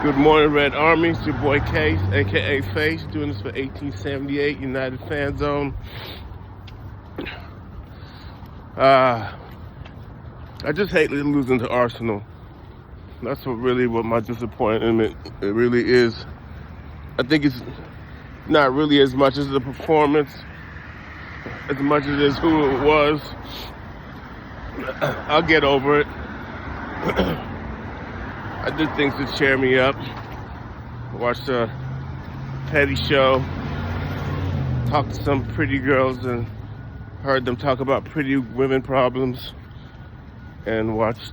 Good morning, Red Army. It's your boy Case, aka Face, doing this for 1878 United Fan Zone. I just hate losing to Arsenal. That's what my disappointment it really is. I think it's not really as much as the performance, as much as it is who it was. I'll get over it. I did things to cheer me up. Watched a petty show, talked to some pretty girls and heard them talk about pretty women problems, and watched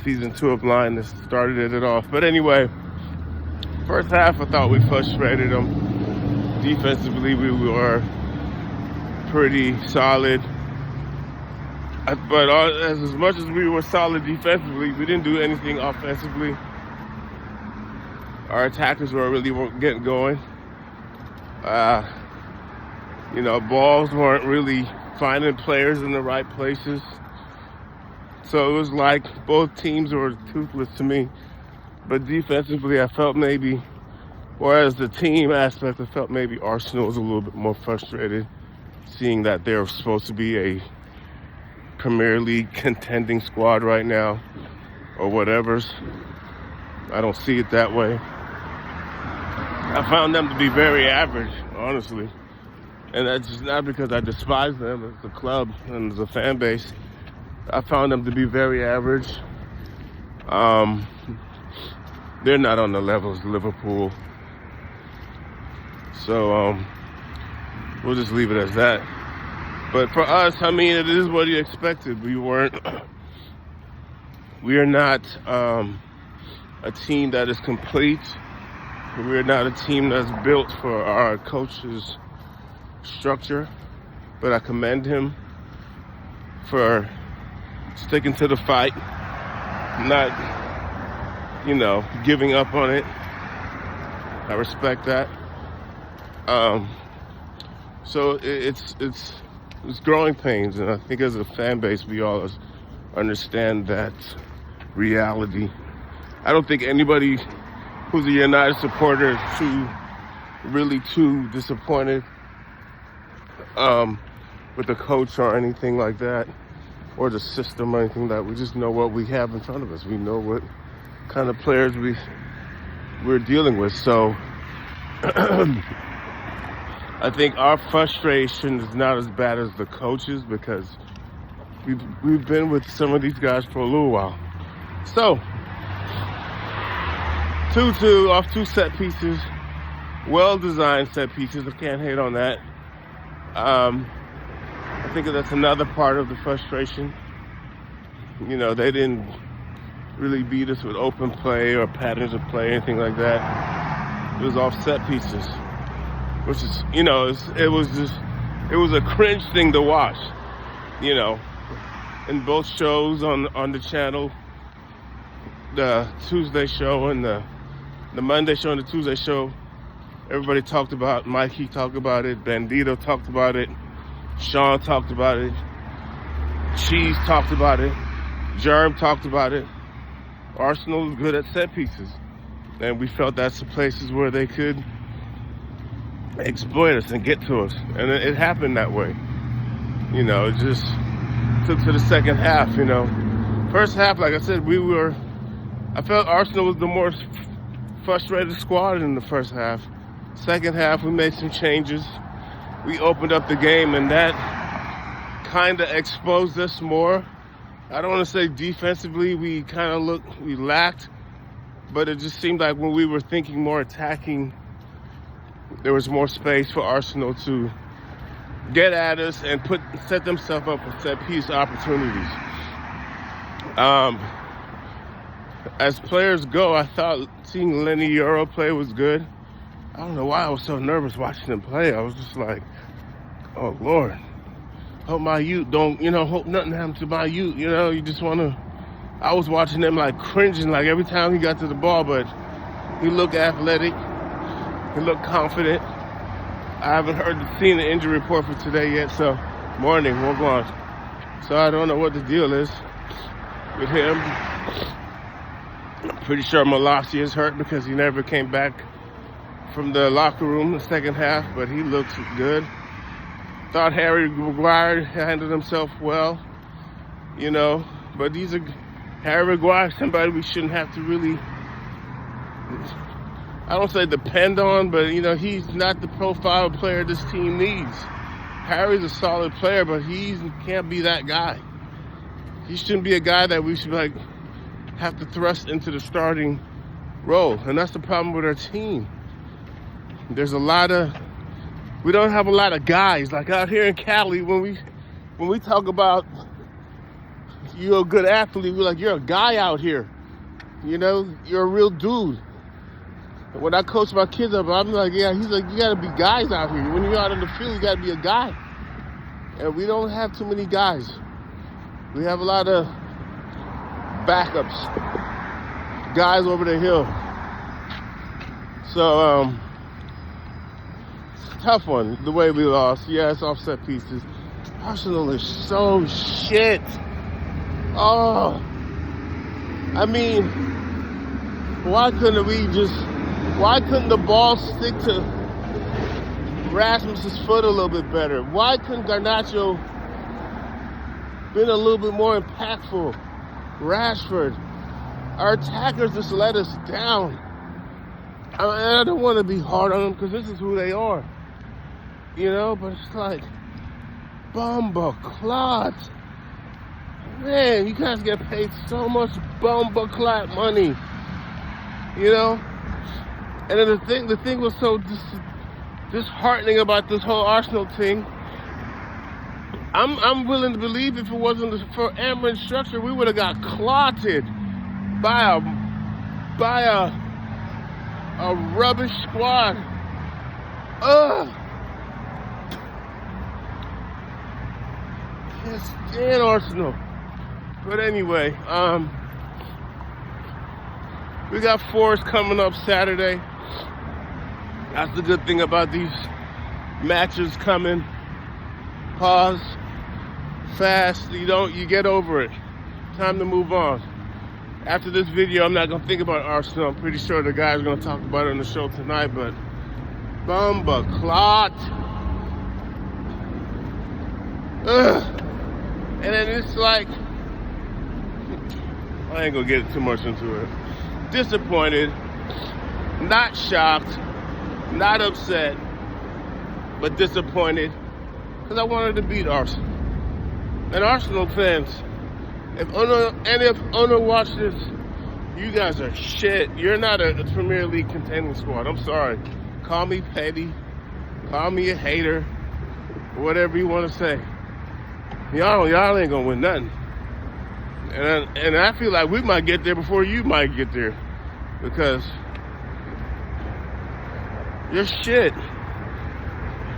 season 2 of Line that started it off. But anyway, first half I thought we frustrated them. Defensively we were pretty solid. But as much as we were solid defensively, we didn't do anything offensively. Our attackers weren't getting going. Balls weren't really finding players in the right places. So it was like both teams were toothless to me. But defensively, I felt maybe, whereas the team aspect, I felt maybe Arsenal was a little bit more frustrated, seeing that they're supposed to be a Premier League contending squad right now, or whatever's. I don't see it that way. I found them to be very average, honestly. And that's just not because I despise them as a club and as a fan base. I found them to be very average. They're not on the level of Liverpool. So we'll just leave it as that. But for us, I mean, it is what you expected. We are not a team that is complete. We're not a team that's built for our coach's structure. But I commend him for sticking to the fight, not, giving up on it. I respect that. So it's growing pains, and I think as a fan base, we all understand that reality. I don't think anybody who's a United supporter is too disappointed with the coach or anything like that, or the system or anything like that. We just know what we have in front of us. We know what kind of players we're dealing with. So I think our frustration is not as bad as the coaches, because we've been with some of these guys for a little while. So 2-2 off 2 set pieces, well-designed set pieces. I can't hate on that. I think that's another part of the frustration. They didn't really beat us with open play or patterns of play, anything like that. It was off set pieces, which is, it was a cringe thing to watch, in both shows on the channel, the Tuesday show and the Monday show and the Tuesday show. Everybody talked about, Mikey talked about it, Bandito talked about it, Sean talked about it, Cheese talked about it, Germ talked about it. Arsenal is good at set pieces, and we felt that's the places where they could exploit us and get to us, and it happened that way. It just took to the second half. First half, like I said, I felt Arsenal was the more frustrated squad in the first half. Second half, we made some changes. We opened up the game, and that kind of exposed us more. I don't want to say defensively we lacked, but it just seemed like when we were thinking more attacking, there was more space for Arsenal to get at us and set themselves up for set piece opportunities. As players go, I thought seeing Lenny Euro play was good. I don't know why I was so nervous watching him play. I was just like, oh Lord, hope my youth hope nothing happens to my youth. You just want to. I was watching him like cringing, like every time he got to the ball, but he looked athletic. He looked confident. I haven't seen the injury report for today yet, so morning, we're going. So I don't know what the deal is with him. I'm pretty sure Malacia is hurt because he never came back from the locker room in the second half, but he looks good. Thought Harry Maguire handled himself well, you know, but Harry Maguire, somebody we shouldn't have to really, I don't say depend on, but, you know, he's not the profile player this team needs. Harry's a solid player, but he can't be that guy. He shouldn't be a guy that we should, like, have to thrust into the starting role. And that's the problem with our team. We don't have a lot of guys. Like out here in Cali, when we talk about you're a good athlete, we're like, you're a guy out here. You know, you're a real dude. And when I coach my kids up, I'm like, yeah, he's like, you gotta be guys out here. When you're out in the field, you gotta be a guy. And we don't have too many guys. We have a lot of backups, guys over the hill. So, it's a tough one, the way we lost. Yeah, it's offset pieces. Arsenal is so shit. Oh, I mean, why couldn't the ball stick to Rasmus's foot a little bit better? Why couldn't Garnacho been a little bit more impactful? Rashford, our attackers just let us down. I don't want to be hard on them because this is who they are, you know, but it's like, bumba clot. Man, you guys get paid so much bumba clot money, you know? And then the thing was so disheartening about this whole Arsenal thing. I'm willing to believe if it wasn't for Amber's structure, we would have got clotted by a rubbish squad. Ugh. Can't stand Arsenal. But anyway, we got Forest coming up Saturday. That's the good thing about these matches coming. Pause. Fast. You get over it. Time to move on. After this video, I'm not going to think about Arsenal. I'm pretty sure the guys are going to talk about it on the show tonight, but bumba clot. Ugh. And then it's like, I ain't going to get too much into it. Disappointed, not shocked, not upset, but disappointed because I wanted to beat Arsenal. And Arsenal fans, if Ono watched this, you guys are shit. You're not a Premier League contending squad. I'm sorry. Call me petty. Call me a hater. Whatever you want to say. Y'all ain't gonna win nothing. And I feel like we might get there before you might get there. Because you're shit.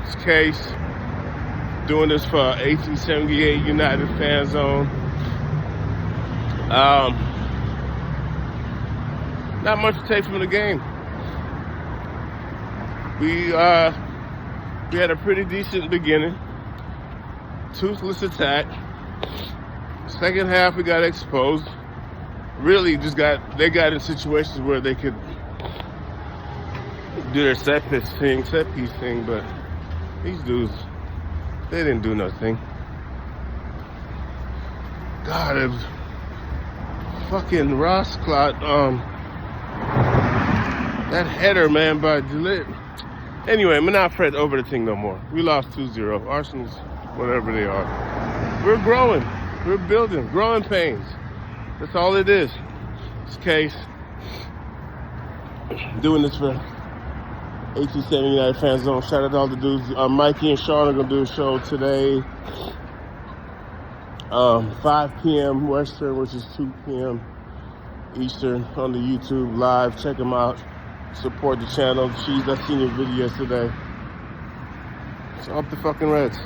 This case, doing this for 1878 United Fan Zone. Not much to take from the game. We had a pretty decent beginning. Toothless attack. Second half we got exposed. Really they got in situations where they could do their set piece thing, but these dudes, they didn't do nothing. God, it was fucking Ross Clot, that header, man, by DeLit. Anyway, I'm not fret over the thing no more. We lost 2-0. Arsenal's whatever they are. We're growing. We're building. Growing pains. That's all it is. This case, doing this for 1870 United Fan Zone. Shout out to all the dudes. Mikey and Sean are going to do a show today. 5 p.m. Western, which is 2 p.m. Eastern on the YouTube live. Check them out. Support the channel. Jeez, I seen your video yesterday. So up the fucking Reds.